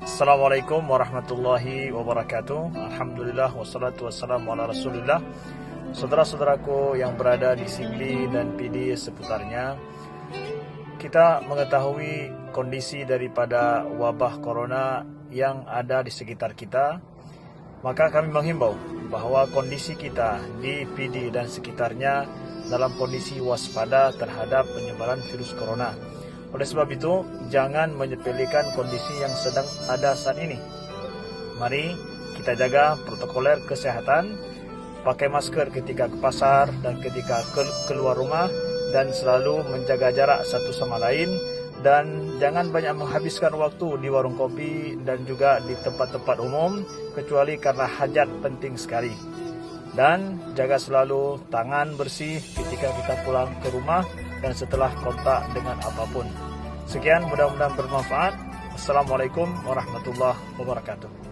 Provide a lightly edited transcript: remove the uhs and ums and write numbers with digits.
Assalamualaikum warahmatullahi wabarakatuh. Alhamdulillah wassalatu wassalamu ala Rasulillah. Saudara-saudaraku yang berada di Singli dan PD seputarnya, kita mengetahui kondisi daripada wabah corona yang ada di sekitar kita. Maka kami menghimbau bahawa kondisi kita di PD dan sekitarnya dalam kondisi waspada terhadap penyebaran virus corona. Oleh sebab itu, jangan menyepelekan kondisi yang sedang ada saat ini. Mari kita jaga protokoler kesehatan, pakai masker ketika ke pasar dan ketika keluar rumah, dan selalu menjaga jarak satu sama lain, dan jangan banyak menghabiskan waktu di warung kopi dan juga di tempat-tempat umum kecuali karena hajat penting sekali. Dan jaga selalu tangan bersih ketika kita pulang ke rumah dan setelah kontak dengan apapun. Sekian, mudah-mudahan bermanfaat. Assalamualaikum warahmatullahi wabarakatuh.